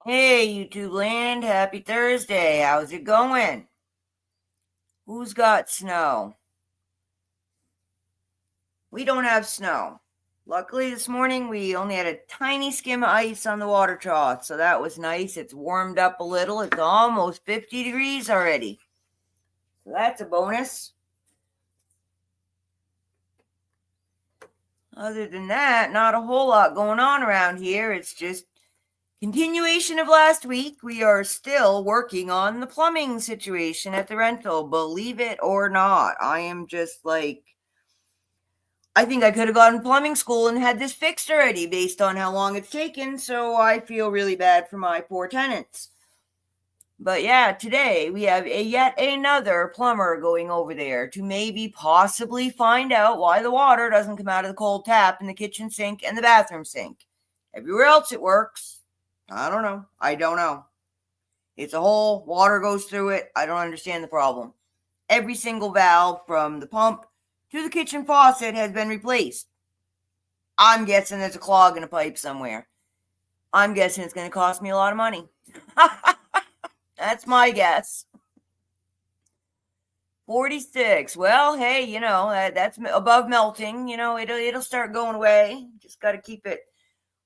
Hey, YouTube land, happy Thursday. How's it going? Who's got snow? We don't have snow. Luckily, this morning we only had a tiny skim of ice on the water trough, so that was nice. It's warmed up a little. It's almost 50 degrees already. So that's a bonus. Other than that, not a whole lot going on around here. It's just continuation of last week. We are still working on the plumbing situation at the rental, believe it or not. I am just like, I think I could have gone to plumbing school and had this fixed already based on how long it's taken, so I feel really bad for my poor tenants. But yeah, today we have yet another plumber going over there to maybe possibly find out why the water doesn't come out of the cold tap in the kitchen sink and the bathroom sink. Everywhere else it works. I don't know. I don't know. It's a hole. Water goes through it. I don't understand the problem. Every single valve from the pump to the kitchen faucet has been replaced. I'm guessing there's a clog in a pipe somewhere. I'm guessing it's going to cost me a lot of money. That's my guess. 46. Well, hey, that's above melting. It'll start going away. Just got to keep it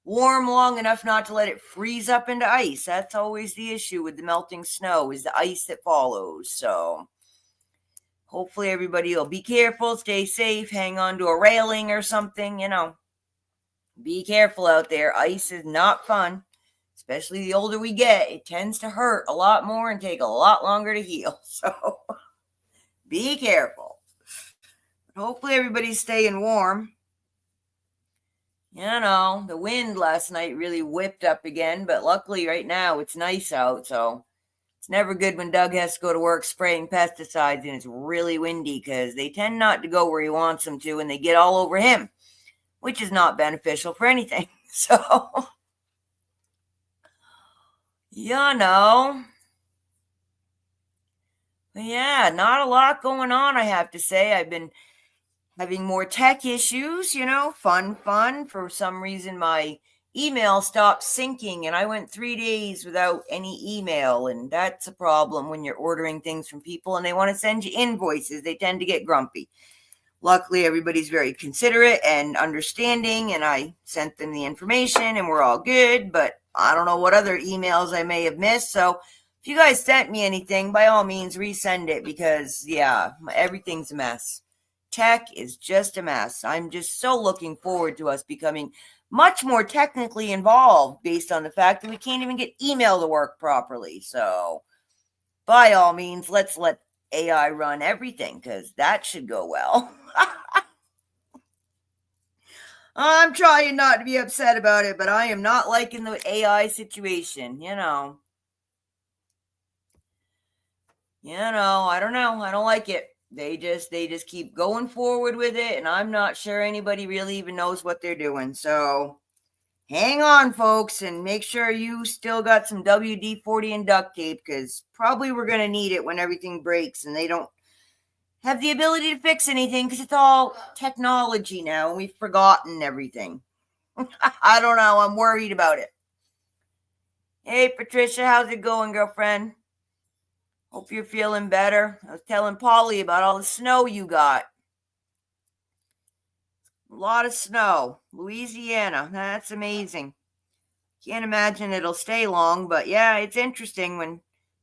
warm long enough not to let it freeze up into ice. That's always the issue with the melting snow, is the ice that follows. So hopefully everybody will be careful, stay safe, hang on to a railing or something. Be careful out there. Ice is not fun, especially the older we get. It tends to hurt a lot more and take a lot longer to heal. So be careful. Hopefully everybody's staying warm. The wind last night really whipped up again, but luckily right now it's nice out, so it's never good when Doug has to go to work spraying pesticides and it's really windy, because they tend not to go where he wants them to and they get all over him, which is not beneficial for anything. So, But yeah, not a lot going on, I have to say. I've been having more tech issues, fun. For some reason, my email stopped syncing and I went 3 days without any email. And that's a problem when you're ordering things from people and they want to send you invoices. They tend to get grumpy. Luckily, everybody's very considerate and understanding, and I sent them the information and we're all good. But I don't know what other emails I may have missed. So if you guys sent me anything, by all means, resend it, because, yeah, everything's a mess. Tech is just a mess. I'm just so looking forward to us becoming much more technically involved, based on the fact that we can't even get email to work properly. So by all means, let's let AI run everything, because that should go well. I'm trying not to be upset about it, but I am not liking the AI situation, I don't know. I don't like it. They just keep going forward with it, and I'm not sure anybody really even knows what they're doing. So hang on, folks, and make sure you still got some WD-40 and duct tape, because probably we're going to need it when everything breaks and they don't have the ability to fix anything, because it's all technology now and we've forgotten everything. I don't know. I'm worried about it. Hey, Patricia, how's it going, girlfriend? Hope you're feeling better. I was telling Polly about all the snow you got. A lot of snow. Louisiana. That's amazing. Can't imagine it'll stay long, but yeah, it's interesting when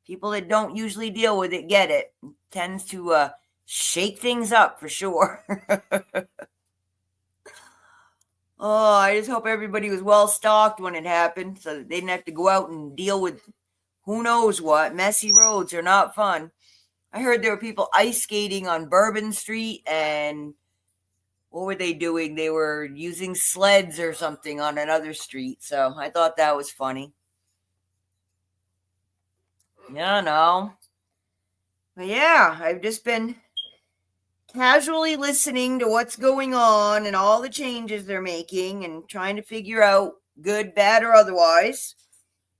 people that don't usually deal with it get it. It tends to shake things up for sure. Oh, I just hope everybody was well stocked when it happened, so that they didn't have to go out and deal with who knows what. Messy roads are not fun. I heard there were people ice skating on Bourbon Street, and what were they doing? They were using sleds or something on another street. So I thought that was funny. No. But yeah, I've just been casually listening to what's going on and all the changes they're making and trying to figure out, good, bad, or otherwise.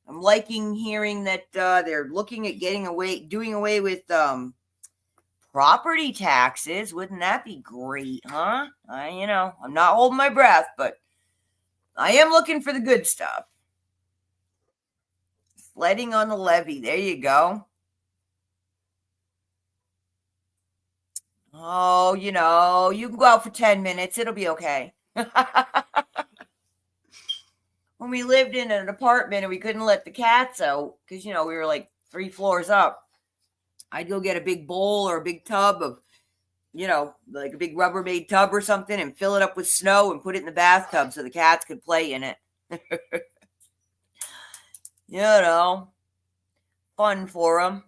I'm liking hearing that they're looking at doing away with property taxes. Wouldn't that be great, huh? I'm not holding my breath, but I am looking for the good stuff. Sledding on the levee. There you go. Oh, you can go out for 10 minutes. It'll be okay. When we lived in an apartment and we couldn't let the cats out because, we were like 3 floors up, I'd go get a big bowl or a big tub of, like a big Rubbermaid tub or something, and fill it up with snow and put it in the bathtub so the cats could play in it. Fun for them.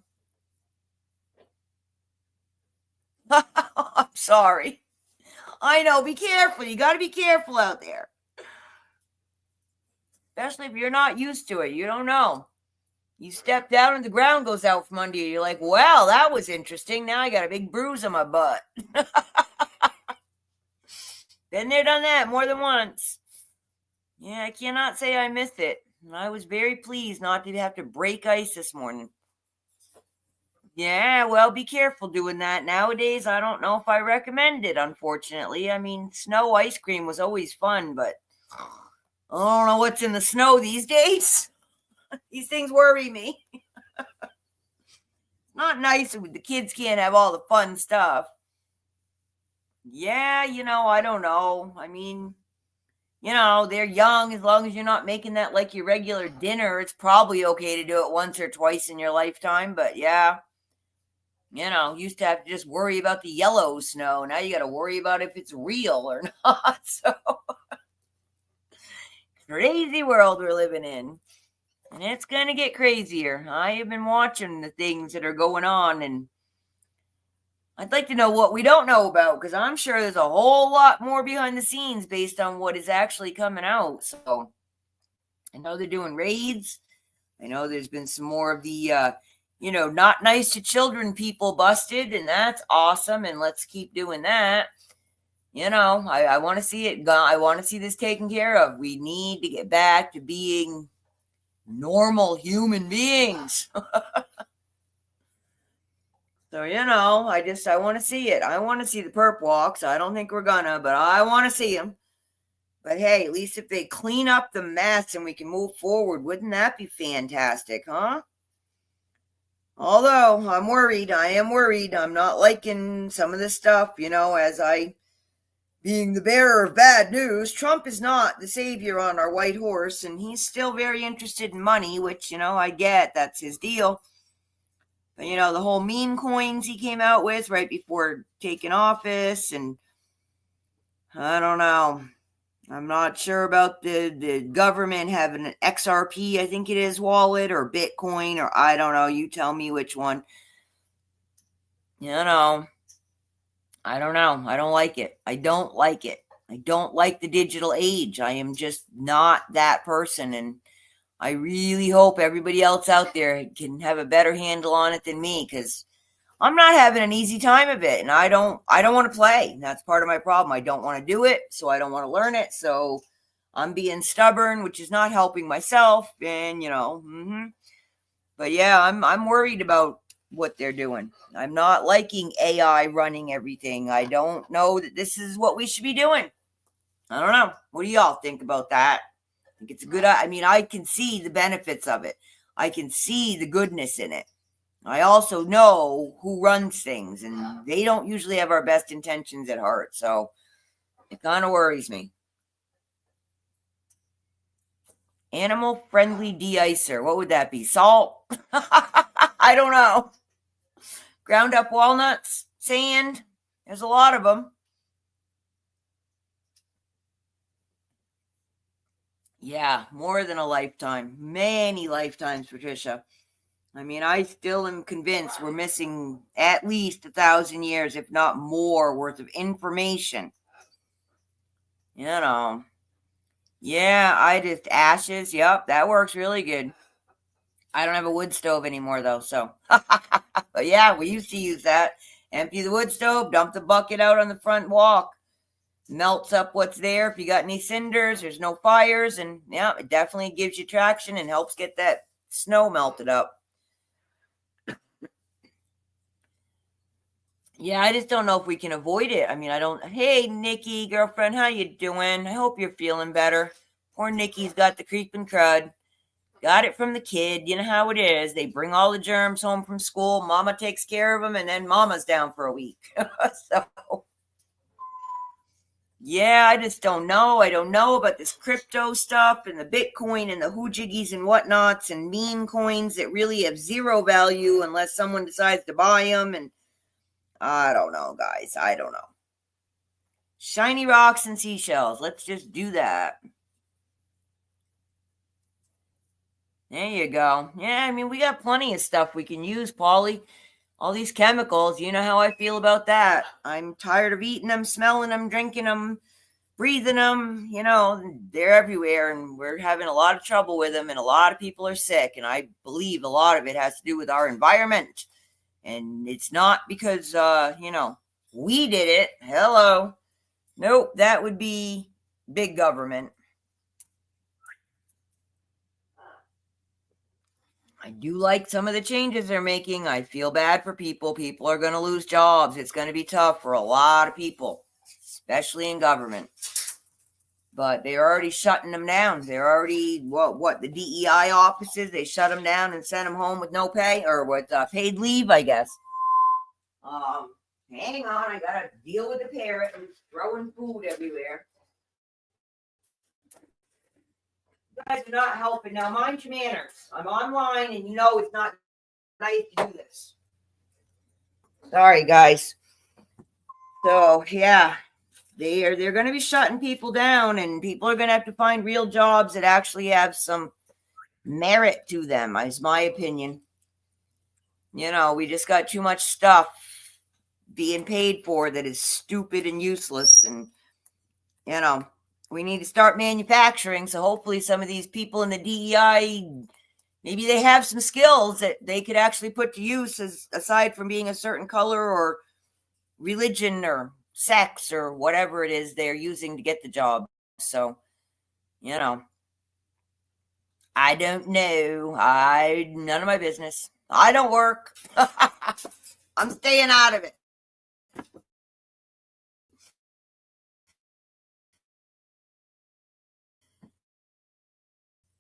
I'm sorry. I know, be careful. You got to be careful out there. Especially if you're not used to it. You don't know. You step down and the ground goes out from under you. You're like, well, that was interesting. Now I got a big bruise on my butt. Been there, done that more than once. Yeah, I cannot say I missed it. I was very pleased not to have to break ice this morning. Yeah, well, be careful doing that. Nowadays, I don't know if I recommend it, unfortunately. I mean, snow ice cream was always fun, but I don't know what's in the snow these days. These things worry me. Not nice when the kids can't have all the fun stuff. Yeah, I don't know. I mean, they're young. As long as you're not making that like your regular dinner, it's probably okay to do it once or twice in your lifetime. But yeah, used to have to just worry about the yellow snow. Now you got to worry about if it's real or not. So crazy world we're living in. And it's going to get crazier. I have been watching the things that are going on, and I'd like to know what we don't know about, because I'm sure there's a whole lot more behind the scenes based on what is actually coming out. So I know they're doing raids. I know there's been some more of the, not nice to children people busted, and that's awesome. And let's keep doing that. I want to see it. I want to see this taken care of. We need to get back to being normal human beings. So, I want to see it. I want to see the perp walks. I don't think we're gonna, but I want to see them. But hey, at least if they clean up the mess and we can move forward, wouldn't that be fantastic, huh? Although I'm worried, I am worried. I'm not liking some of this stuff, being the bearer of bad news. Trump is not the savior on our white horse, and he's still very interested in money, which, I get. That's his deal. But, the whole meme coins he came out with right before taking office, and I don't know. I'm not sure about the government having an XRP, I think it is, wallet, or Bitcoin, or I don't know. You tell me which one. I don't know. I don't like it. I don't like it. I don't like the digital age. I am just not that person. And I really hope everybody else out there can have a better handle on it than me, because I'm not having an easy time of it. And I don't want to play. That's part of my problem. I don't want to do it. So I don't want to learn it. So I'm being stubborn, which is not helping myself. And, but yeah, I'm worried about what they're doing. I'm not liking AI running everything. I don't know that this is what we should be doing. I don't know. What do y'all think about that? I think it's a good, I can see the benefits of it. I can see the goodness in it. I also know who runs things, and they don't usually have our best intentions at heart. So it kind of worries me. Animal friendly de-icer. What would that be? Salt? I don't know. Ground up walnuts, sand. There's a lot of them. Yeah, more than a lifetime. Many lifetimes, Patricia. I still am convinced we're missing at least 1,000 years, if not more, worth of information. Yeah, I just ashes. Yep, that works really good. I don't have a wood stove anymore, though, so. But yeah, we used to use that. Empty the wood stove, dump the bucket out on the front walk. Melts up what's there. If you got any cinders, there's no fires, and yeah, it definitely gives you traction and helps get that snow melted up. Yeah, I just don't know if we can avoid it. I don't. Hey, Nikki, girlfriend, how you doing? I hope you're feeling better. Poor Nikki's got the creeping crud. Got it from the kid. You know how it is. They bring all the germs home from school. Mama takes care of them, and then Mama's down for a week. So, yeah, I just don't know. I don't know about this crypto stuff and the Bitcoin and the hoojiggies and whatnots and meme coins that really have zero value unless someone decides to buy them. And I don't know, guys. I don't know. Shiny rocks and seashells. Let's just do that. There you go. Yeah, we got plenty of stuff we can use, Polly. All these chemicals, you know how I feel about that. I'm tired of eating them, smelling them, drinking them, breathing them. They're everywhere, and we're having a lot of trouble with them, and a lot of people are sick. And I believe a lot of it has to do with our environment. And it's not because, we did it. Hello. Nope, that would be big government. I do like some of the changes they're making. I feel bad for people. People are going to lose jobs. It's going to be tough for a lot of people, especially in government. But they're already shutting them down. They're already, the DEI offices, they shut them down and sent them home with no pay or with paid leave, I guess. Hang on, I got to deal with the parrot who's throwing food everywhere. You guys are not helping. Now, mind your manners. I'm online, and you know it's not nice to do this. Sorry, guys. So, yeah, they're going to be shutting people down, and people are going to have to find real jobs that actually have some merit to them, is my opinion. You know, we just got too much stuff being paid for that is stupid and useless, and, you know, we need to start manufacturing. So hopefully some of these people in the DEI, maybe they have some skills that they could actually put to use aside from being a certain color or religion or sex or whatever it is they're using to get the job. So, you know, I don't know. None of my business. I don't work. I'm staying out of it.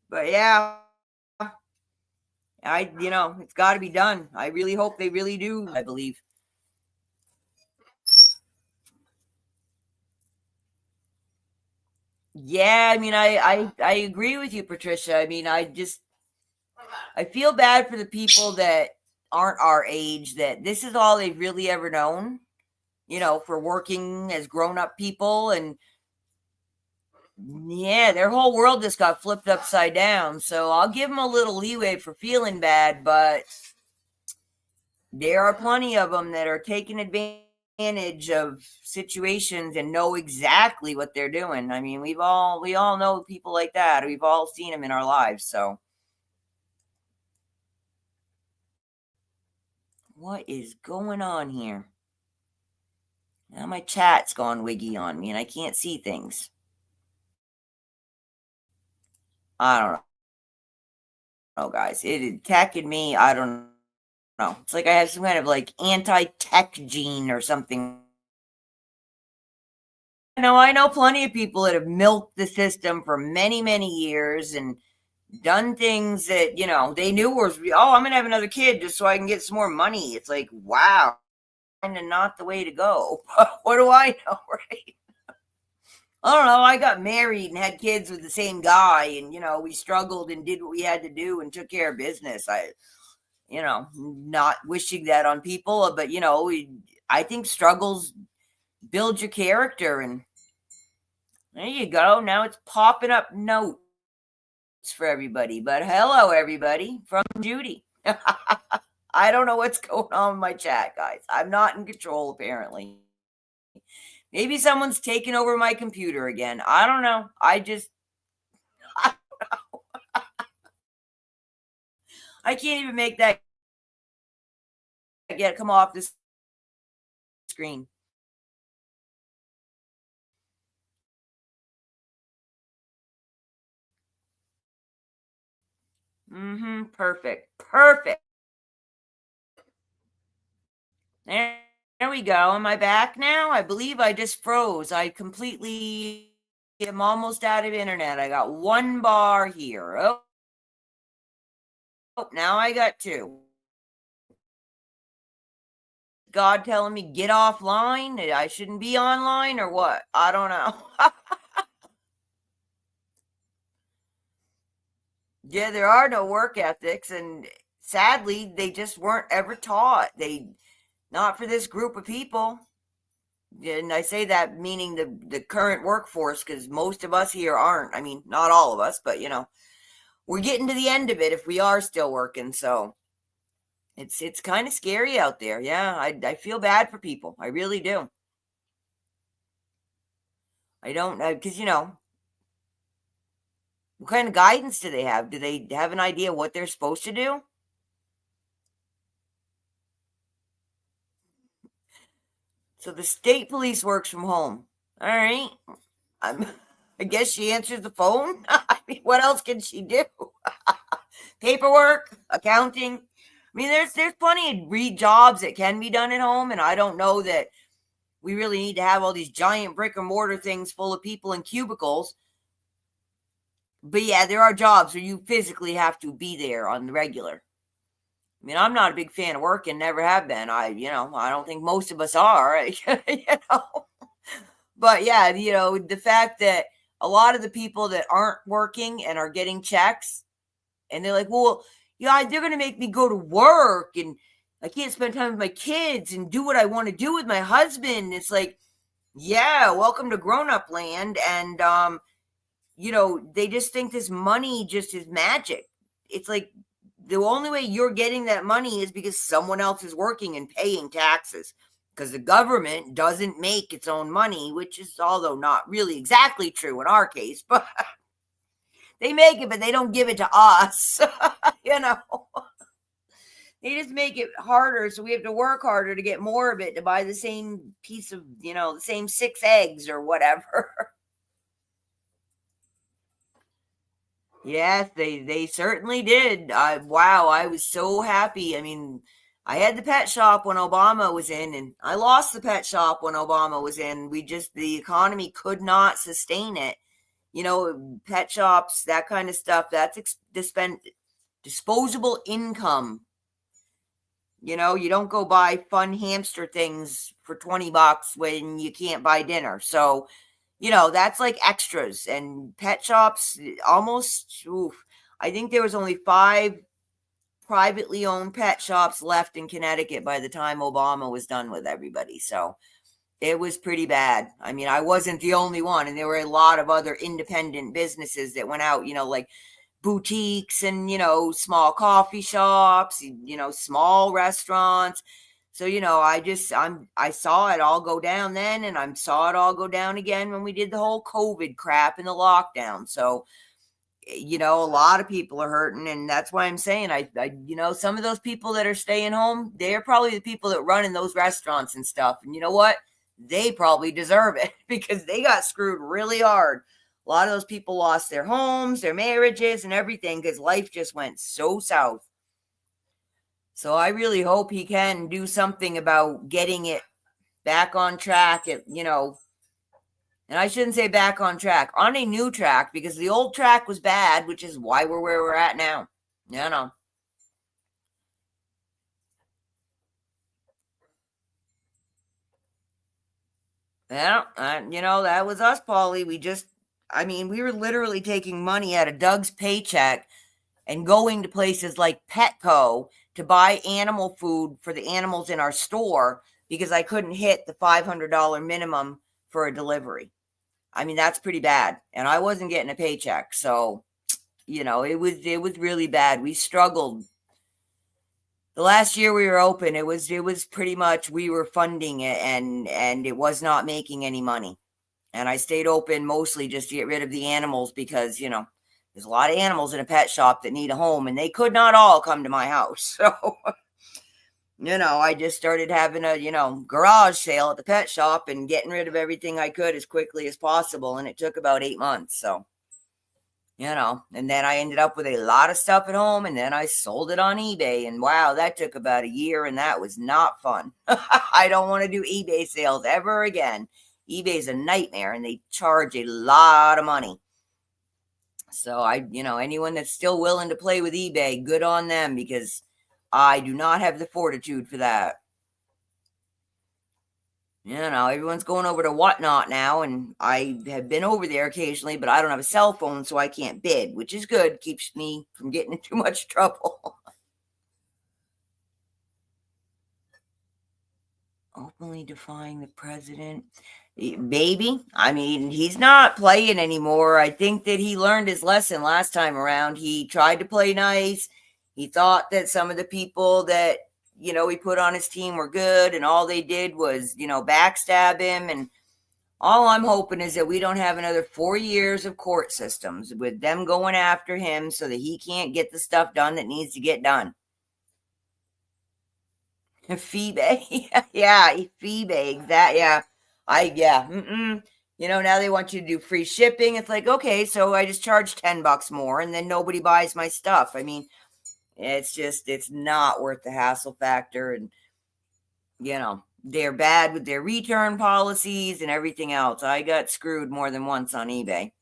But yeah, it's got to be done. I really hope they really do. I believe. Yeah, I mean, I agree with you, Patricia. I mean, I feel bad for the people that aren't our age, that this is all they've really ever known, for working as grown-up people. And yeah, their whole world just got flipped upside down. So I'll give them a little leeway for feeling bad, but there are plenty of them that are taking advantage of situations and know exactly what they're doing. I mean, we all know people like that. We've all seen them in our lives. So what is going on here? Now my chat's gone wiggy on me and I can't see things. I don't know, guys. It attacking me. I don't know. It's like I have some kind of like anti-tech gene or something. I know plenty of people that have milked the system for many, many years and done things that, they knew was, I'm going to have another kid just so I can get some more money. It's like, wow, kind of not the way to go. What do I know, right? I don't know. I got married and had kids with the same guy, and, we struggled and did what we had to do and took care of business. Not wishing that on people, but, I think struggles build your character, and there you go. Now it's popping up notes for everybody. But hello, everybody, from Judy. I don't know what's going on with my chat, guys. I'm not in control, apparently. Maybe someone's taken over my computer again. I don't know. I don't know. I can't even make that come off this screen. Perfect. There we go. Am I back now? I believe I just froze. I completely am almost out of internet. I got one bar here. Oh, now I got two. God telling me get offline? I shouldn't be online or what? I don't know. Yeah, there are no work ethics, and sadly, they just weren't ever taught. Not for this group of people. And I say that meaning the current workforce, because most of us here aren't. I mean, not all of us, but we're getting to the end of it if we are still working. So it's kind of scary out there. Yeah, I feel bad for people. I really do. I don't, because what kind of guidance do they have? Do they have an idea what they're supposed to do? So the state police works from home. All right. I guess she answers the phone. I mean, what else can she do? Paperwork, accounting. I mean, there's plenty of jobs that can be done at home, and I don't know that we really need to have all these giant brick and mortar things full of people in cubicles. But yeah, there are jobs where you physically have to be there on the regular. I mean, I'm not a big fan of working, never have been. I don't think most of us are, know. But yeah, the fact that a lot of the people that aren't working and are getting checks, and they're like, well, yeah, they're going to make me go to work and I can't spend time with my kids and do what I want to do with my husband. It's like, yeah, welcome to grown-up land. And, they just think this money just is magic. It's like the only way you're getting that money is because someone else is working and paying taxes, because the government doesn't make its own money, which is, although not really exactly true in our case, but they make it, but they don't give it to us. They just make it harder, so we have to work harder to get more of it to buy the same piece of, the same 6 eggs or whatever. Yes, they certainly did. Wow, I was so happy. I mean, I had the pet shop when Obama was in, and I lost the pet shop when Obama was in. The economy could not sustain it. Pet shops, that kind of stuff, that's disposable income. You don't go buy fun hamster things for $20 when you can't buy dinner. So, that's like extras. And pet shops almost, I think there was only 5 privately owned pet shops left in Connecticut by the time Obama was done with everybody. So it was pretty bad. I mean, I wasn't the only one, and there were a lot of other independent businesses that went out, like boutiques and, small coffee shops, small restaurants. So, I saw it all go down then, and I saw it all go down again when we did the whole COVID crap and the lockdown. So, a lot of people are hurting, and that's why I'm saying some of those people that are staying home, they're probably the people that run in those restaurants and stuff. And you know what? They probably deserve it because they got screwed really hard. A lot of those people lost their homes, their marriages, and everything because life just went so south. So I really hope he can do something about getting it back on track, and I shouldn't say back on track, on a new track, because the old track was bad, which is why we're where we're at now. Yeah, that was us, Polly. We were literally taking money out of Doug's paycheck and going to places like Petco to buy animal food for the animals in our store because I couldn't hit the $500 minimum for a delivery. I mean, that's pretty bad. And I wasn't getting a paycheck. So, it was really bad. We struggled. The last year we were open, it was pretty much we were funding it and it was not making any money. And I stayed open mostly just to get rid of the animals because, there's a lot of animals in a pet shop that need a home and they could not all come to my house. So, I just started having a, garage sale at the pet shop and getting rid of everything I could as quickly as possible. And it took about 8 months. So, and then I ended up with a lot of stuff at home and then I sold it on eBay. And wow, that took about a year and that was not fun. I don't want to do eBay sales ever again. eBay's a nightmare and they charge a lot of money. So anyone that's still willing to play with eBay, good on them because I do not have the fortitude for that. Everyone's going over to Whatnot now, and I have been over there occasionally, but I don't have a cell phone, so I can't bid, which is good. Keeps me from getting in too much trouble. Openly defying the president. Maybe. I mean, he's not playing anymore. I think that he learned his lesson last time around. He tried to play nice. He thought that some of the people that, he put on his team were good, and all they did was, backstab him. And all I'm hoping is that we don't have another 4 years of court systems with them going after him so that he can't get the stuff done that needs to get done. Phoebe. Yeah, Phoebe. That, yeah. Now they want you to do free shipping. It's like, okay, so I just charge $10 more and then nobody buys my stuff. I mean, it's not worth the hassle factor. And, they're bad with their return policies and everything else. I got screwed more than once on eBay.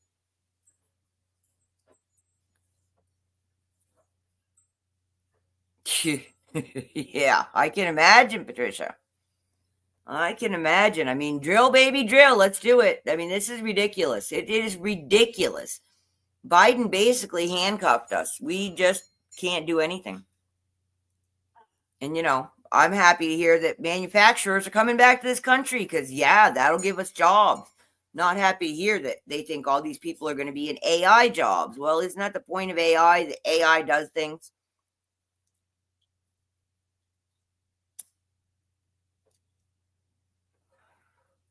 Yeah, I can imagine, Patricia. I can imagine. I mean, drill, baby, drill. Let's do it. I mean, this is ridiculous. It is ridiculous. Biden basically handcuffed us. We just can't do anything. And, I'm happy to hear that manufacturers are coming back to this country because, yeah, that'll give us jobs. Not happy to hear that they think all these people are going to be in AI jobs. Well, isn't that the point of AI? That AI does things?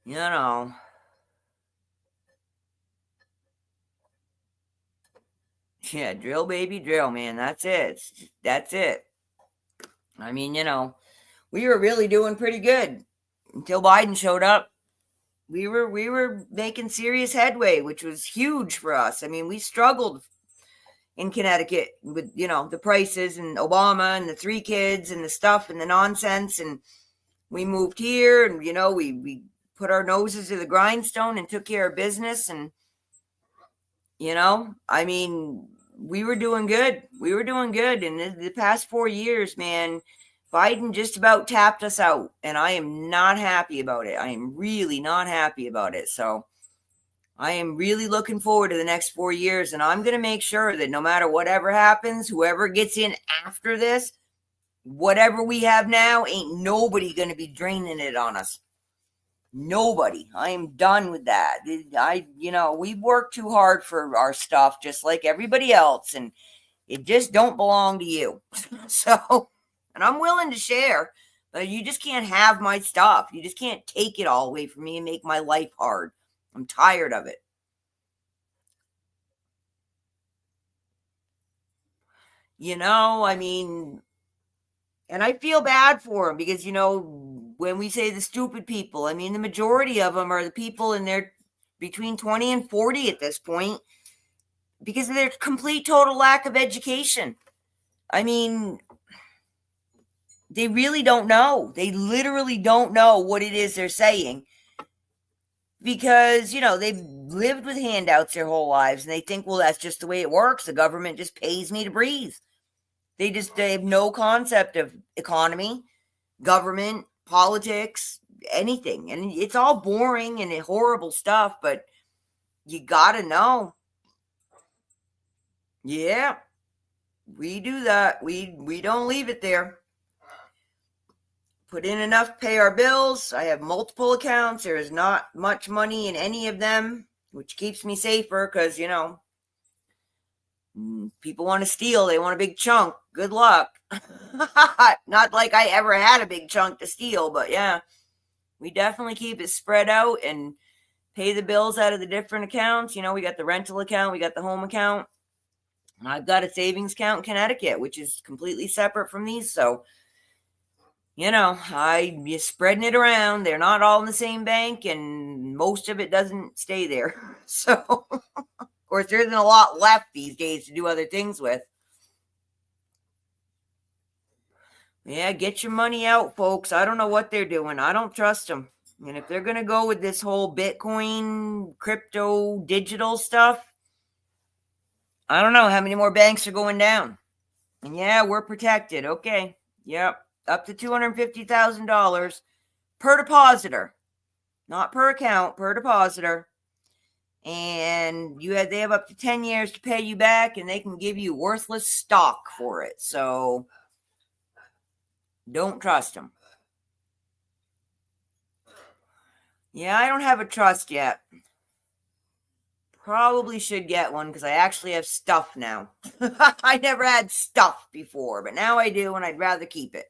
You know. Yeah, drill, baby, drill, man. That's it. That's it. I mean, we were really doing pretty good until Biden showed up. We were making serious headway, which was huge for us. I mean, we struggled in Connecticut with the prices and Obama and the 3 kids and the stuff and the nonsense, and we moved here and we put our noses to the grindstone and took care of business. And I mean, we were doing good. We were doing good. And the past 4 years, man, Biden just about tapped us out. And I am not happy about it. I am really not happy about it. So I am really looking forward to the next 4 years. And I'm going to make sure that no matter whatever happens, whoever gets in after this, whatever we have now, ain't nobody going to be draining it on us. Nobody. I am done with that. We work too hard for our stuff, just like everybody else, and it just don't belong to you. So, and I'm willing to share, but you just can't have my stuff. You just can't take it all away from me and make my life hard. I'm tired of it. I mean, and I feel bad for them because, when we say the stupid people, I mean, the majority of them are the people in their between 20 and 40 at this point because of their complete total lack of education. I mean, they really don't know. They literally don't know what it is they're saying because, they've lived with handouts their whole lives and they think, well, that's just the way it works. The government just pays me to breathe. They have no concept of economy, government, politics, anything. And it's all boring and horrible stuff, but you got to know. Yeah, we do that. We don't leave it there. Put in enough to pay our bills. I have multiple accounts. There is not much money in any of them, which keeps me safer because, people want to steal. They want a big chunk. Good luck. Not like I ever had a big chunk to steal, but yeah, we definitely keep it spread out and pay the bills out of the different accounts. We got the rental account, we got the home account, and I've got a savings account in Connecticut, which is completely separate from these. So, you're spreading it around. They're not all in the same bank, and most of it doesn't stay there. So, of course, there isn't a lot left these days to do other things with. Yeah, get your money out, folks. I don't know what they're doing. I don't trust them. And if they're going to go with this whole Bitcoin, crypto, digital stuff, I don't know how many more banks are going down. And yeah, we're protected. Okay. Yep. Up to $250,000 per depositor. Not per account, per depositor. And they have up to 10 years to pay you back, and they can give you worthless stock for it. So don't trust them. Yeah, I don't have a trust yet. Probably should get one because I actually have stuff now. I never had stuff before, but now I do, and I'd rather keep it.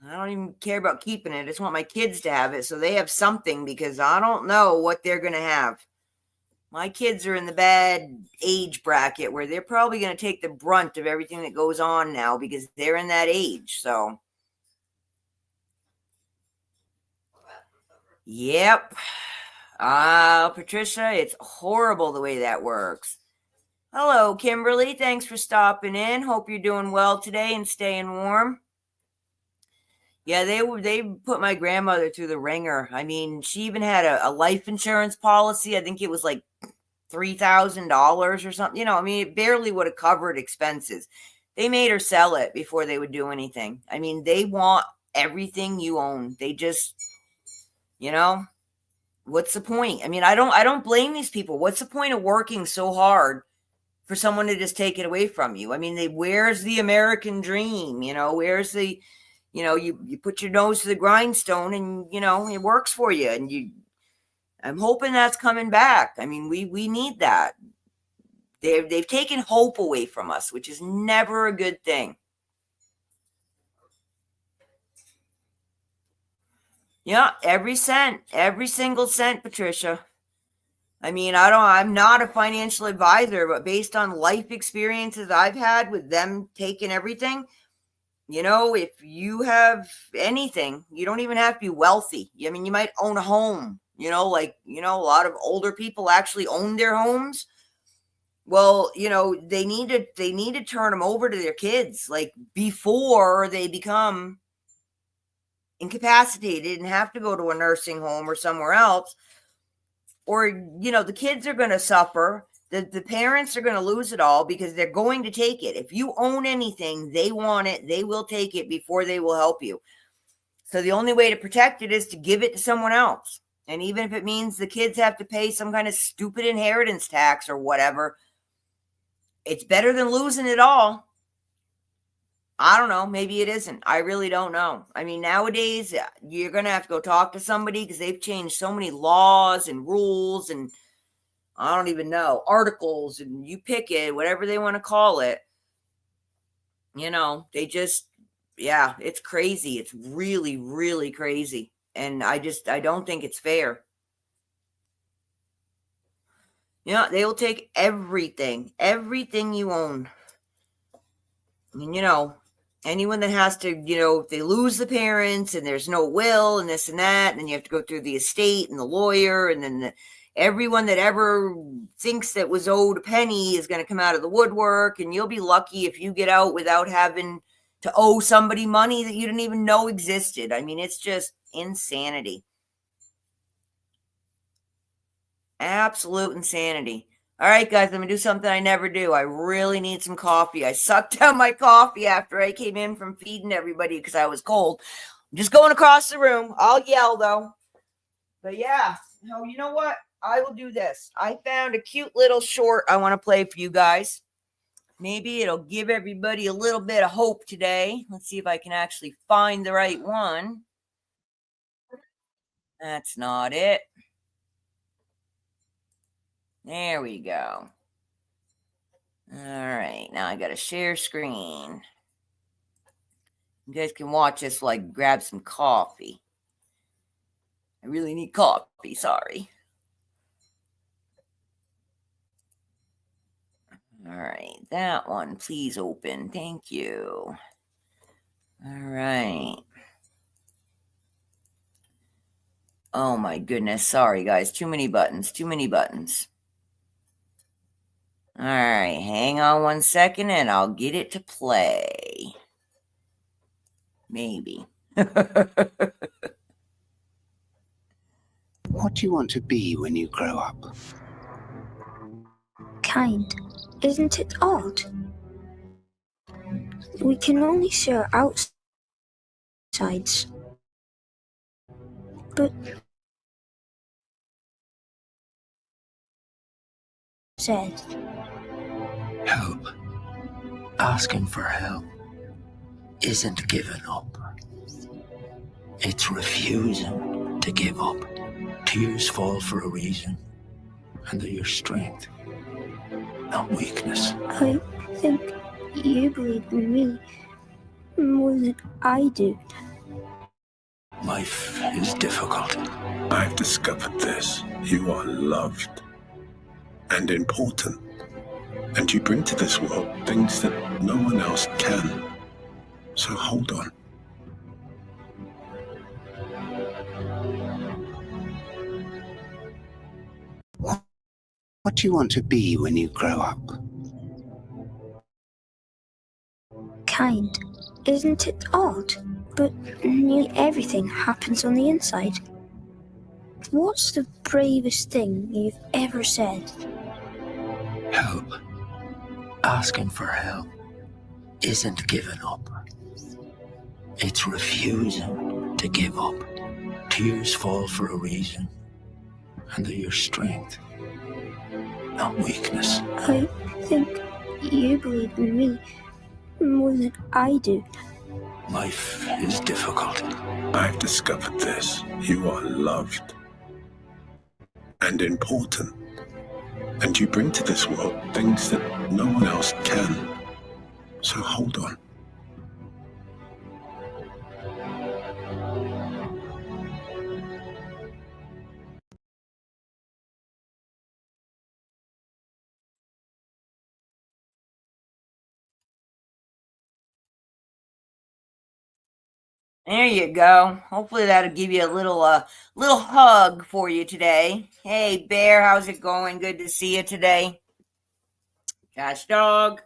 I don't even care about keeping it. I just want my kids to have it so they have something because I don't know what they're going to have. My kids are in the bad age bracket where they're probably going to take the brunt of everything that goes on now because they're in that age. So, yep. Patricia, it's horrible the way that works. Hello, Kimberly. Thanks for stopping in. Hope you're doing well today and staying warm. Yeah, they put my grandmother through the ringer. I mean, she even had a life insurance policy. I think it was like $3,000 or something. I mean, it barely would have covered expenses. They made her sell it before they would do anything. I mean, they want everything you own. They just, what's the point? I mean, I don't blame these people. What's the point of working so hard for someone to just take it away from you? I mean, where's the American dream? Where's the, you put your nose to the grindstone and, it works for you. And I'm hoping that's coming back. I mean, we need that. They've taken hope away from us, which is never a good thing. Yeah, every cent, every single cent, Patricia. I mean, I'm not a financial advisor, but based on life experiences I've had with them taking everything, if you have anything, you don't even have to be wealthy. I mean, you might own a home, a lot of older people actually own their homes. Well, they need to turn them over to their kids, like before they become incapacitated and have to go to a nursing home or somewhere else. Or, the kids are going to suffer. The parents are going to lose it all because they're going to take it. If you own anything, they want it. They will take it before they will help you. So the only way to protect it is to give it to someone else. And even if it means the kids have to pay some kind of stupid inheritance tax or whatever, it's better than losing it all. I don't know. Maybe it isn't. I really don't know. I mean, nowadays, you're going to have to go talk to somebody because they've changed so many laws and rules and I don't even know, articles, and you pick it, whatever they want to call it. They just, yeah, it's crazy. It's really, really crazy. And I don't think it's fair. They will take everything you own. I mean, anyone that has to, if they lose the parents and there's no will and this and that, and then you have to go through the estate and the lawyer, and then everyone that ever thinks that was owed a penny is going to come out of the woodwork, and you'll be lucky if you get out without having to owe somebody money that you didn't even know existed. I mean, it's just insanity. Absolute insanity. All right, guys, I'm going to do something I never do. I really need some coffee. I sucked down my coffee after I came in from feeding everybody because I was cold. I'm just going across the room. I'll yell, though. But yeah, you know what? I will do this. I found a cute little short I want to play for you guys. Maybe it'll give everybody a little bit of hope today. Let's see if I can actually find the right one. That's not it. There we go. All right, now I got to share screen. You guys can watch this while I grab some coffee. I really need coffee, sorry. All right, that one, please open. Thank you. All right. Oh my goodness, sorry guys, too many buttons. All right, hang on 1 second and I'll get it to play. Maybe. What do you want to be when you grow up? Kind. Isn't it odd? We can only see our outsides. But said Help. Asking for help isn't giving up. It's refusing to give up. Tears fall for a reason, and they're your strength, not weakness. I think you believe in me more than I do. Life is difficult. I've discovered this. You are loved and important. And you bring to this world things that no one else can. So hold on. What do you want to be when you grow up? Kind. Isn't it odd? But nearly everything happens on the inside. What's the bravest thing you've ever said? Help. Asking for help isn't giving up. It's refusing to give up. Tears fall for a reason, and they're your strength, not weakness. I think you believe in me more than I do. Life is difficult. I've discovered this. You are loved and important. And you bring to this world things that no one else can. So hold on. There you go. Hopefully that'll give you a little hug for you today. Hey, Bear, how's it going? Good to see you today. Josh Dog,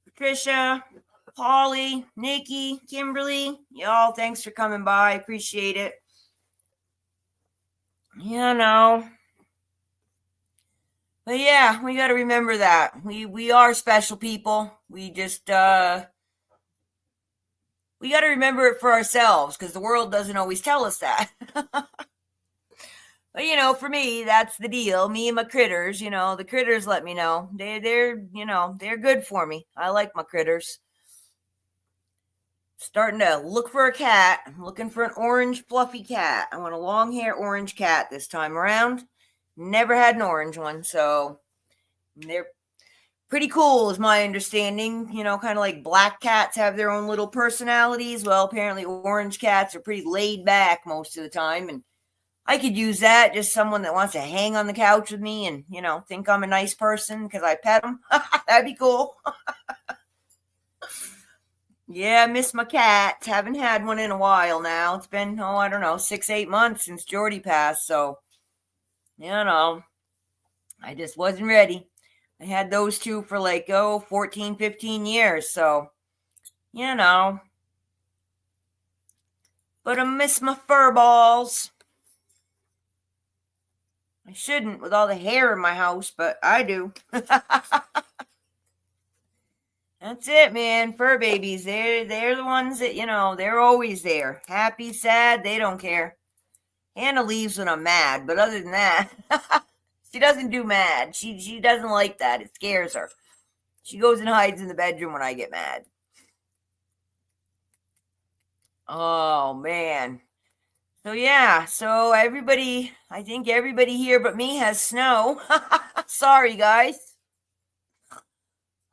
Patricia, Polly, Nikki, Kimberly, y'all, thanks for coming by. Appreciate it. But yeah, we got to remember that. We are special people. We just we got to remember it for ourselves because the world doesn't always tell us that. But for me, that's the deal. Me and my critters, the critters let me know. They're good for me. I like my critters. Starting to look for a cat. I'm looking for an orange fluffy cat. I want a long hair orange cat this time around. Never had an orange one, so they're pretty cool is my understanding. Kind of like black cats have their own little personalities. Well, apparently orange cats are pretty laid back most of the time, and I could use that. Just someone that wants to hang on the couch with me and, think I'm a nice person because I pet them. That'd be cool. Yeah, I miss my cats. Haven't had one in a while now. It's been, 6-8 months since Jordy passed. So, I just wasn't ready. I had those two for 14, 15 years. So, but I miss my fur balls. I shouldn't with all the hair in my house, but I do. That's it, man. Fur babies. They're the ones that, they're always there. Happy, sad, they don't care. Hannah leaves when I'm mad, but other than that, she doesn't do mad. She doesn't like that. It scares her. She goes and hides in the bedroom when I get mad. Oh, man. So, yeah. So, I think everybody here but me has snow. Sorry, guys.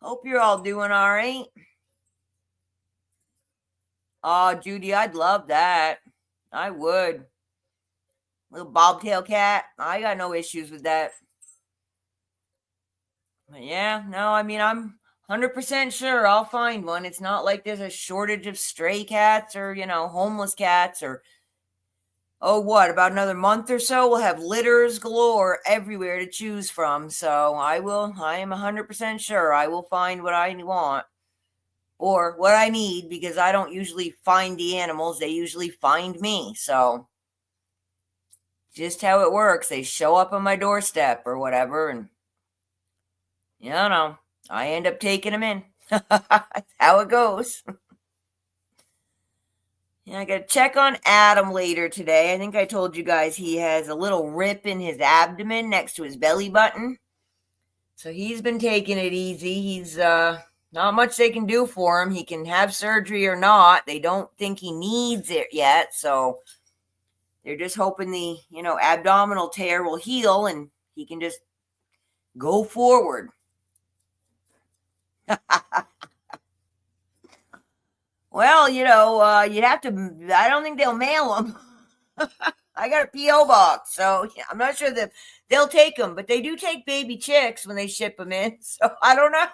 Hope you're all doing all right. Oh, Judy, I'd love that. I would. Little bobtail cat. I got no issues with that. But yeah, no, I'm 100% sure I'll find one. It's not like there's a shortage of stray cats or, homeless cats or, about another month or so, we'll have litters galore everywhere to choose from. So I am 100% sure I will find what I want or what I need because I don't usually find the animals. They usually find me. So just how it works. They show up on my doorstep or whatever. And, I end up taking them in. That's how it goes. Yeah, I got to check on Adam later today. I think I told you guys he has a little rip in his abdomen next to his belly button. So he's been taking it easy. He's not much they can do for him. He can have surgery or not. They don't think he needs it yet. So they're just hoping the, abdominal tear will heal and he can just go forward. Well, you'd have to, I don't think they'll mail them. I got a P.O. box, so I'm not sure that they'll take them, but they do take baby chicks when they ship them in, so I don't know.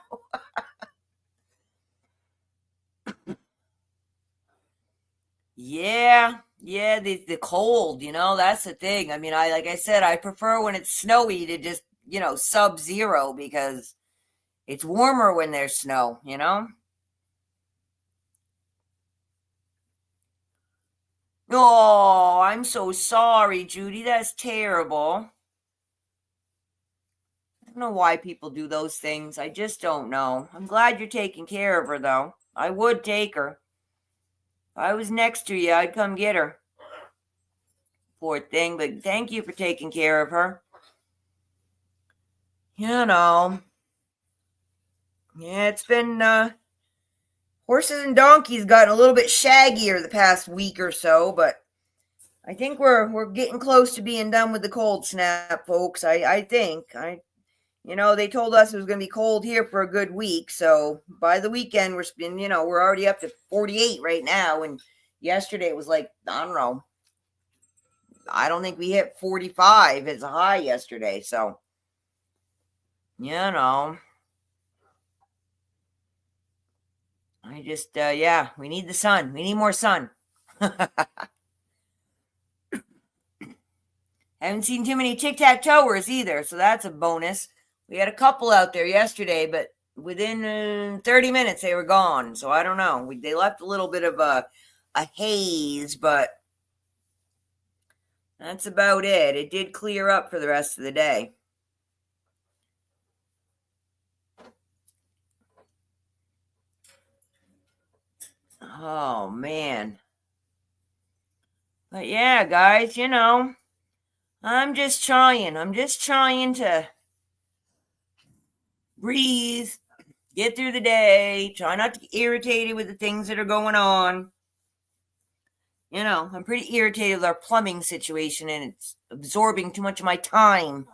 Yeah, the cold, that's the thing. Like I said, I prefer when it's snowy to just sub-zero because it's warmer when there's snow, Oh, I'm so sorry, Judy. That's terrible. I don't know why people do those things. I just don't know. I'm glad you're taking care of her, though. I would take her. If I was next to you, I'd come get her. Poor thing, but thank you for taking care of her. Yeah, it's been, horses and donkeys gotten a little bit shaggier the past week or so, but I think we're getting close to being done with the cold snap, folks. I think. They told us it was going to be cold here for a good week, so by the weekend we're already up to 48 right now, and yesterday it was like, I don't know. I don't think we hit 45 as a high yesterday, so I just we need the sun. We need more sun. Haven't seen too many tic-tac-toers either, so that's a bonus. We had a couple out there yesterday, but within 30 minutes they were gone. So I don't know. They left a little bit of a haze, but that's about it. It did clear up for the rest of the day. Oh, man. But yeah, guys, I'm just trying to breathe, get through the day, try not to get irritated with the things that are going on. I'm pretty irritated with our plumbing situation, and it's absorbing too much of my time.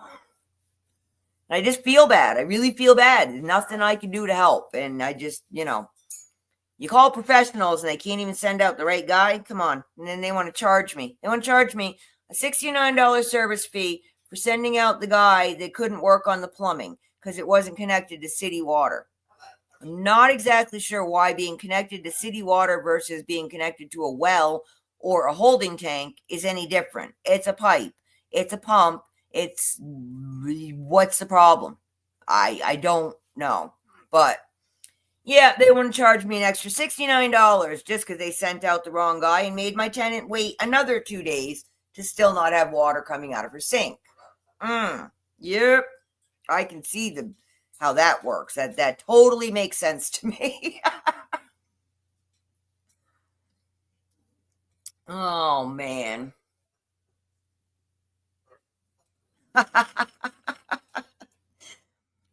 I just feel bad. I really feel bad. There's nothing I can do to help. And I just, you call professionals and they can't even send out the right guy. Come on. And then they want to charge me. They want to charge me a $69 service fee for sending out the guy that couldn't work on the plumbing because it wasn't connected to city water. I'm not exactly sure why being connected to city water versus being connected to a well or a holding tank is any different. It's a pipe. It's a pump. What's the problem? I don't know. But yeah, they want to charge me an extra $69 just because they sent out the wrong guy and made my tenant wait another 2 days to still not have water coming out of her sink. Yep. I can see how that works. That totally makes sense to me. Oh, man.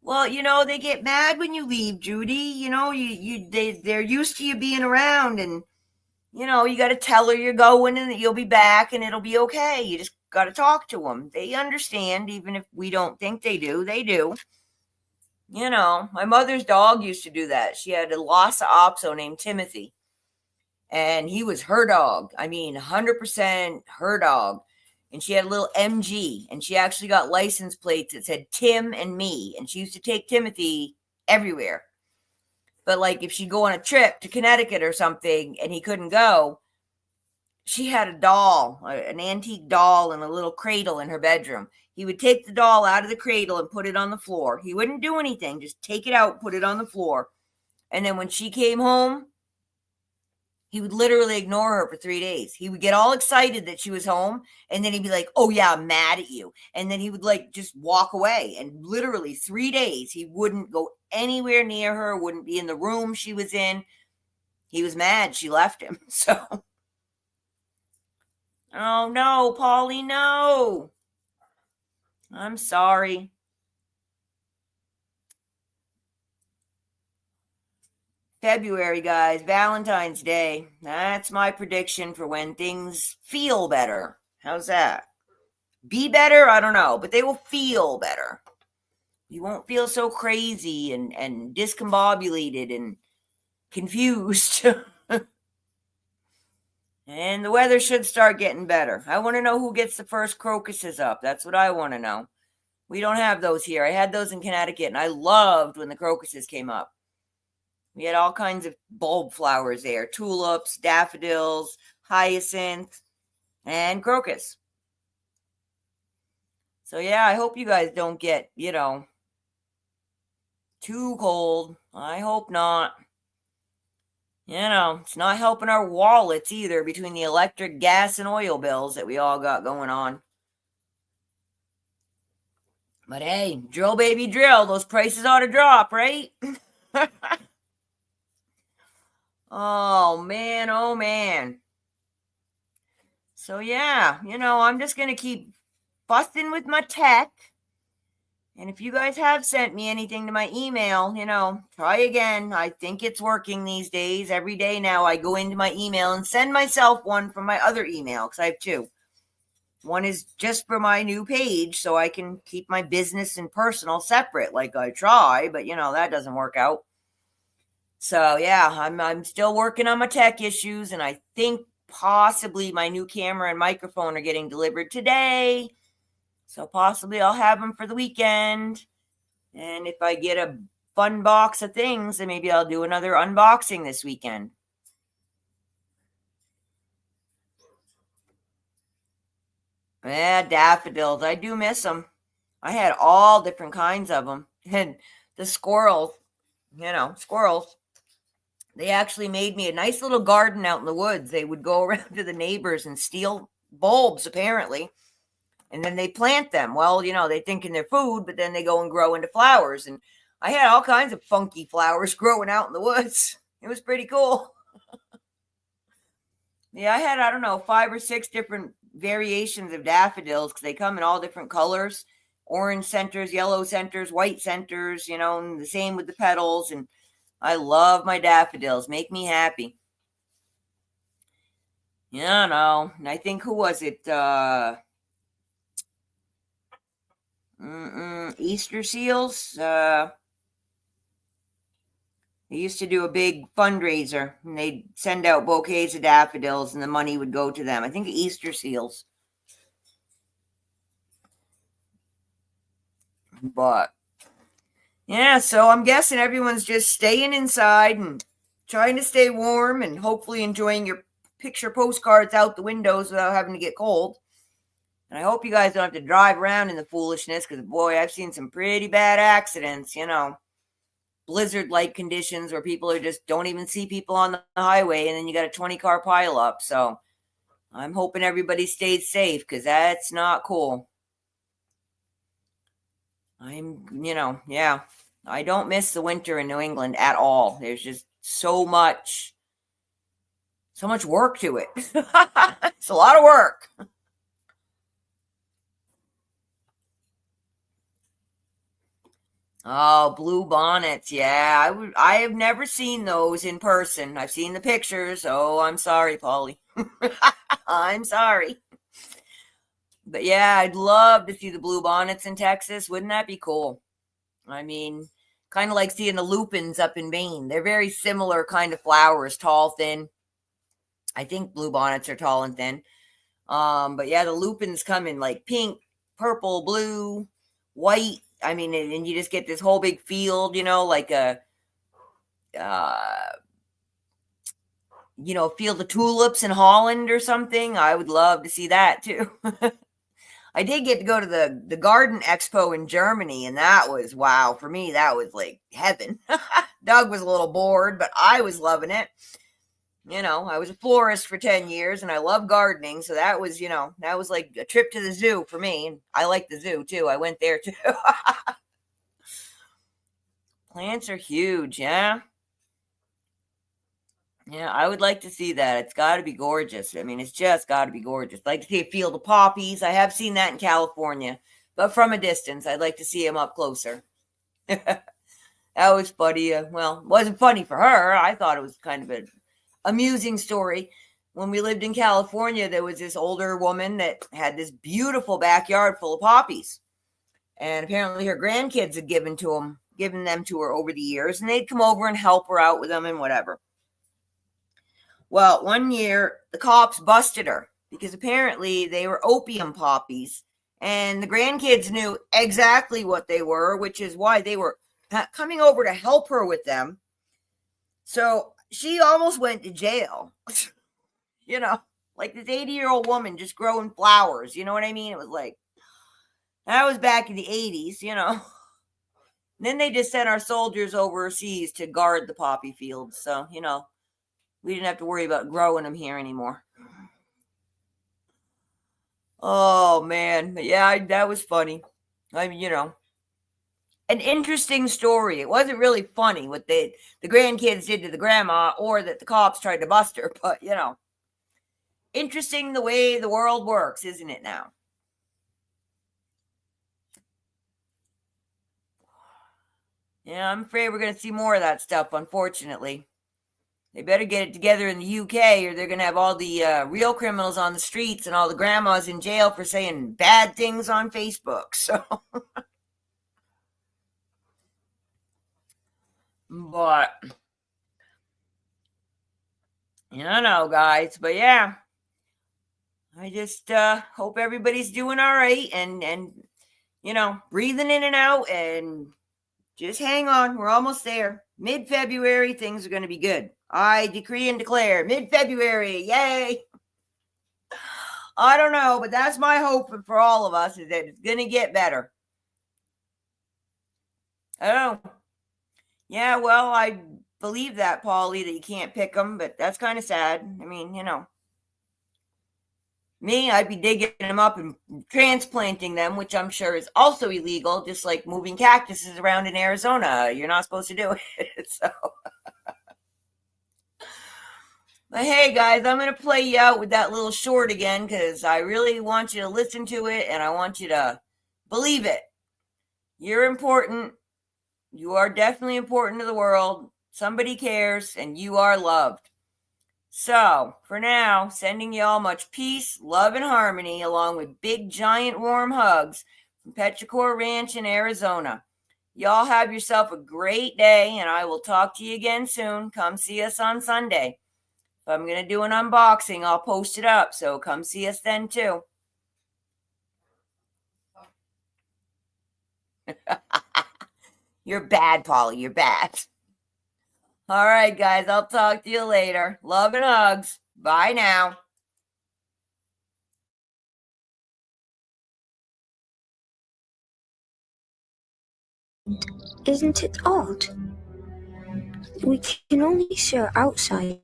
Well, they get mad when you leave, Judy. They're used to you being around, and you got to tell her you're going and that you'll be back and it'll be okay. You just got to talk to them. They understand, even if we don't think they do. They do. My mother's dog used to do that. She had a Lhasa Apso named Timothy, and he was her dog. I mean, 100% her dog. And she had a little MG, and she actually got license plates that said Tim and me. And she used to take Timothy everywhere. But like if she'd go on a trip to Connecticut or something and he couldn't go, she had a doll, an antique doll in a little cradle in her bedroom. He would take the doll out of the cradle and put it on the floor. He wouldn't do anything, just take it out, put it on the floor. And then when she came home, he would literally ignore her for 3 days. He would get all excited that she was home, and then he'd be like, oh yeah, I'm mad at you. And then he would just walk away. And literally 3 days, he wouldn't go anywhere near her, wouldn't be in the room she was in. He was mad she left him. So, oh no, Polly, no. I'm sorry. February, guys, Valentine's Day. That's my prediction for when things feel better. How's that? Be better? I don't know, but they will feel better. You won't feel so crazy and discombobulated and confused. And the weather should start getting better. I want to know who gets the first crocuses up. That's what I want to know. We don't have those here. I had those in Connecticut, and I loved when the crocuses came up. We had all kinds of bulb flowers there. Tulips, daffodils, hyacinth, and crocus. So yeah, I hope you guys don't get, too cold. I hope not. It's not helping our wallets either between the electric, gas, and oil bills that we all got going on. But hey, drill baby drill, those prices ought to drop, right? Oh man, oh man. So yeah, I'm just going to keep busting with my tech. And if you guys have sent me anything to my email, try again. I think it's working these days. Every day now I go into my email and send myself one from my other email because I have two. One is just for my new page so I can keep my business and personal separate like I try, but that doesn't work out. So yeah, I'm still working on my tech issues, and I think possibly my new camera and microphone are getting delivered today. So possibly I'll have them for the weekend. And if I get a fun box of things, then maybe I'll do another unboxing this weekend. Yeah, daffodils. I do miss them. I had all different kinds of them. And the squirrels, squirrels, they actually made me a nice little garden out in the woods. They would go around to the neighbors and steal bulbs, apparently. And then they plant them. Well, they think in their food, but then they go and grow into flowers. And I had all kinds of funky flowers growing out in the woods. It was pretty cool. Yeah, I had, 5 or 6 different variations of daffodils because they come in all different colors. Orange centers, yellow centers, white centers, and the same with the petals. And I love my daffodils. Make me happy. Yeah, no. And I think, who was it? Easter seals. They used to do a big fundraiser, and they'd send out bouquets of daffodils, and the money would go to them. I think Easter seals. But yeah, so I'm guessing everyone's just staying inside and trying to stay warm and hopefully enjoying your picture postcards out the windows without having to get cold. And I hope you guys don't have to drive around in the foolishness because, boy, I've seen some pretty bad accidents, blizzard-like conditions where people don't even see people on the highway, and then you got a 20-car pileup. So I'm hoping everybody stays safe because that's not cool. Yeah, I don't miss the winter in New England at all. There's just so much work to it. It's a lot of work. Oh, blue bonnets. Yeah, I have never seen those in person. I've seen the pictures. Oh, I'm sorry, Polly. I'm sorry. But yeah, I'd love to see the blue bonnets in Texas. Wouldn't that be cool? I mean, kind of like seeing the lupins up in Maine. They're very similar kind of flowers, tall, thin. I think blue bonnets are tall and thin. But yeah, the lupins come in like pink, purple, blue, white. I mean, and you just get this whole big field, like a, field of tulips in Holland or something. I would love to see that too. I did get to go to the garden expo in Germany, and that was, wow, for me, that was like heaven. Doug was a little bored, but I was loving it. I was a florist for 10 years and I love gardening. So that was, that was like a trip to the zoo for me. And I like the zoo too. I went there too. Plants are huge. Yeah. Yeah. I would like to see that. It's got to be gorgeous. I mean, it's just got to be gorgeous. I'd like to see a field of poppies. I have seen that in California, but from a distance, I'd like to see them up closer. That was funny. Well, it wasn't funny for her. I thought it was kind of an amusing story. When we lived in California, there was this older woman that had this beautiful backyard full of poppies, and apparently her grandkids had given them to her over the years, and they'd come over and help her out with them and whatever. Well, one year the cops busted her because apparently they were opium poppies, and the grandkids knew exactly what they were, which is why they were coming over to help her with them. So she almost went to jail, like this 80-year-old woman just growing flowers. You know what I mean? It was like, That was back in the 80s, you know. Then they just sent our soldiers overseas to guard the poppy fields. So, you know, we didn't have to worry about growing them here anymore. Oh, man. Yeah, that was funny. I mean, you know, an interesting story. It wasn't really funny what the grandkids did to the grandma or that the cops tried to bust her, but, you know, interesting the way the world works, isn't it now? Yeah, I'm afraid we're going to see more of that stuff, unfortunately. They better get it together in the UK or they're going to have all the real criminals on the streets and all the grandmas in jail for saying bad things on Facebook. So, but, you know, guys, but yeah, I just hope everybody's doing all right and, you know, breathing in and out and just hang on. We're almost there. Mid-February, things are going to be good. I decree and declare mid-February. Yay. I don't know, but that's my hope for all of us is that it's going to get better. Oh, yeah, well, I believe that, Paulie, that you can't pick them, but that's kind of sad. I mean, you know, me, I'd be digging them up and transplanting them, which I'm sure is also illegal, just like moving cactuses around in Arizona. You're not supposed to do it. So, but hey, guys, I'm going to play you out with that little short again because I really want you to listen to it and I want you to believe it. You're important. You are definitely important to the world. Somebody cares and you are loved. So, for now, sending you all much peace, love, and harmony, along with big, giant, warm hugs from Petrichor Ranch in Arizona. Y'all have yourself a great day, and I will talk to you again soon. Come see us on Sunday. If I'm going to do an unboxing, I'll post it up, so come see us then, too. You're bad, Polly. You're bad. All right, guys, I'll talk to you later. Love and hugs. Bye now. Isn't it odd? We can only see our outsides,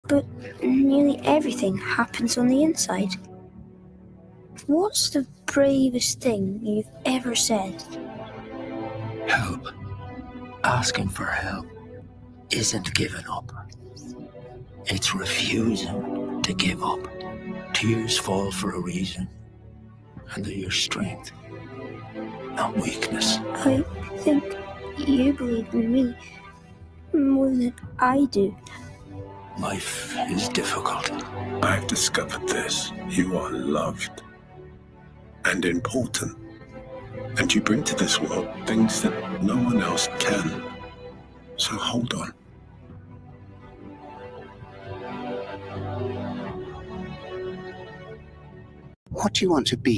but nearly everything happens on the inside. What's the bravest thing you've ever said? Help. Asking for help isn't giving up. It's refusing to give up. Tears fall for a reason, and they're your strength, not weakness. I think you believe in me more than I do. Life is difficult. I've discovered this. You are loved and important. And you bring to this world things that no one else can. So hold on. What do you want to be?